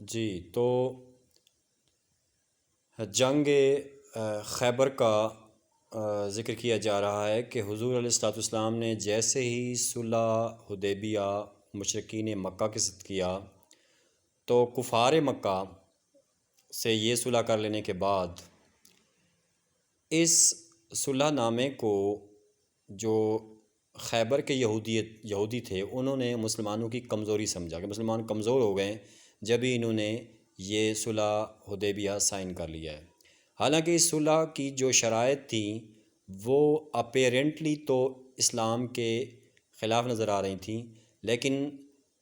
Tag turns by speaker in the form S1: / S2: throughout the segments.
S1: جی تو جنگ خیبر کا ذکر کیا جا رہا ہے کہ حضور علیہ الصلوۃ والسلام نے جیسے ہی صلح حدیبیہ مشرکین مکہ کے ساتھ کیا تو کفار مکہ سے یہ صلح کر لینے کے بعد اس صلح نامے کو جو خیبر کے یہودی تھے انہوں نے مسلمانوں کی کمزوری سمجھا کہ مسلمان کمزور ہو گئے جب ہی انہوں نے یہ صلح حدیبیہ سائن کر لیا ہے۔ حالانکہ اس صلح کی جو شرائط تھیں وہ اپیرنٹلی تو اسلام کے خلاف نظر آ رہی تھیں، لیکن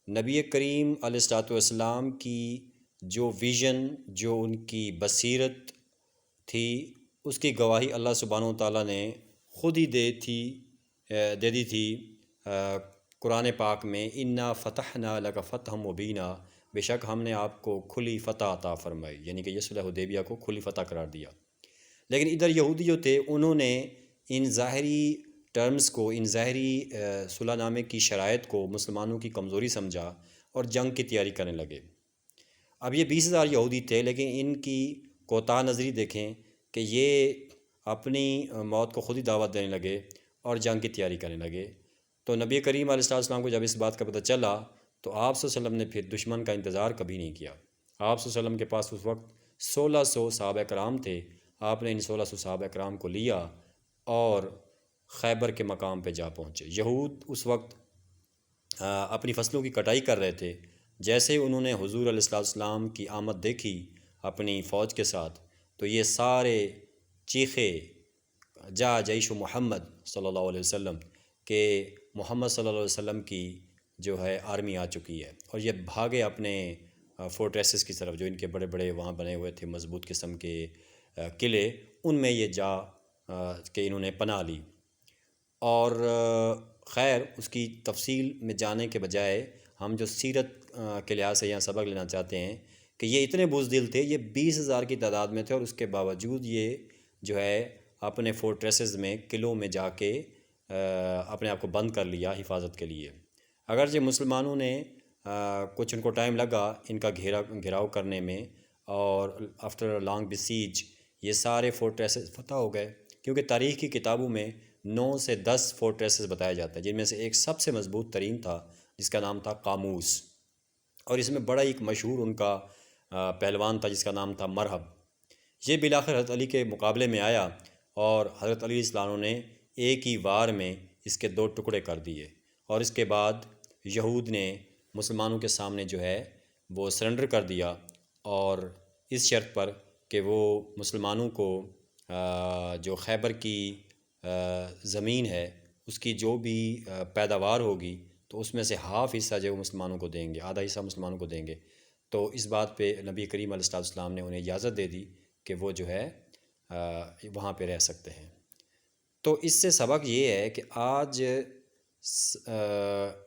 S1: نبی کریم علیہ الصلوۃ والسلام کی جو ویژن، جو ان کی بصیرت تھی، اس کی گواہی اللہ سبحانہ وتعالیٰ نے خود ہی دے دی تھی قرآن پاک میں، انا فتحنا لک فتحا مبینا، بے شک ہم نے آپ کو کھلی فتح عطا فرمائی، یعنی کہ یہ صلح حدیبیہ کو کھلی فتح قرار دیا۔ لیکن ادھر یہودی جو تھے انہوں نے ان ظاہری ٹرمز کو، ان ظاہری صلح نامے کی شرائط کو مسلمانوں کی کمزوری سمجھا اور جنگ کی تیاری کرنے لگے۔ اب یہ 20,000 یہودی تھے، لیکن ان کی کوتاہ نظری دیکھیں کہ یہ اپنی موت کو خود ہی دعوت دینے لگے اور جنگ کی تیاری کرنے لگے۔ تو نبی کریم علیہ السلام کو جب اس بات کا پتہ چلا تو آپ صلی اللہ علیہ وسلم نے پھر دشمن کا انتظار کبھی نہیں کیا۔ آپ صلی اللہ علیہ وسلم کے پاس اس وقت 1600 صحابہ کرام تھے۔ آپ نے ان 1600 صحابہ کرام کو لیا اور خیبر کے مقام پہ جا پہنچے۔ یہود اس وقت اپنی فصلوں کی کٹائی کر رہے تھے۔ جیسے ہی انہوں نے حضور علیہ السلام کی آمد دیکھی اپنی فوج کے ساتھ تو یہ سارے چیخے جا جیش محمد صلی اللہ علیہ وسلم کہ محمد صلی اللہ علیہ وسلم کی جو ہے آرمی آ چکی ہے، اور یہ بھاگے اپنے فورٹریسز کی طرف جو ان کے بڑے بڑے وہاں بنے ہوئے تھے مضبوط قسم کے قلعے، ان میں یہ جا کہ انہوں نے پناہ لی۔ اور خیر اس کی تفصیل میں جانے کے بجائے ہم جو سیرت کے لحاظ سے یہاں سبق لینا چاہتے ہیں کہ یہ اتنے بزدل تھے، یہ 20,000 کی تعداد میں تھے، اور اس کے باوجود یہ جو ہے اپنے فورٹریسز میں، قلعوں میں جا کے اپنے آپ کو بند کر لیا حفاظت کے لیے۔ اگرچہ مسلمانوں نے کچھ ان کو ٹائم لگا ان کا گھیراؤ کرنے میں، اور آفٹر لانگ بسیج یہ سارے فورٹریسز فتح ہو گئے، کیونکہ تاریخ کی کتابوں میں 9 سے 10 فورٹریسز بتائے جاتے ہیں، جن میں سے ایک سب سے مضبوط ترین تھا جس کا نام تھا قاموس، اور اس میں بڑا ایک مشہور ان کا پہلوان تھا جس کا نام تھا مرہب۔ یہ بالآخر حضرت علی کے مقابلے میں آیا اور حضرت علی السلام نے ایک ہی وار میں اس کے 2 ٹکڑے کر دیے، اور اس کے بعد یہود نے مسلمانوں کے سامنے جو ہے وہ سرنڈر کر دیا، اور اس شرط پر کہ وہ مسلمانوں کو جو خیبر کی زمین ہے اس کی جو بھی پیداوار ہوگی تو اس میں سے ½ حصہ جو مسلمانوں کو دیں گے، آدھا حصہ مسلمانوں کو دیں گے۔ تو اس بات پہ نبی کریم علیہ السلام نے انہیں اجازت دے دی کہ وہ جو ہے وہاں پہ رہ سکتے ہیں۔ تو اس سے سبق یہ ہے کہ آج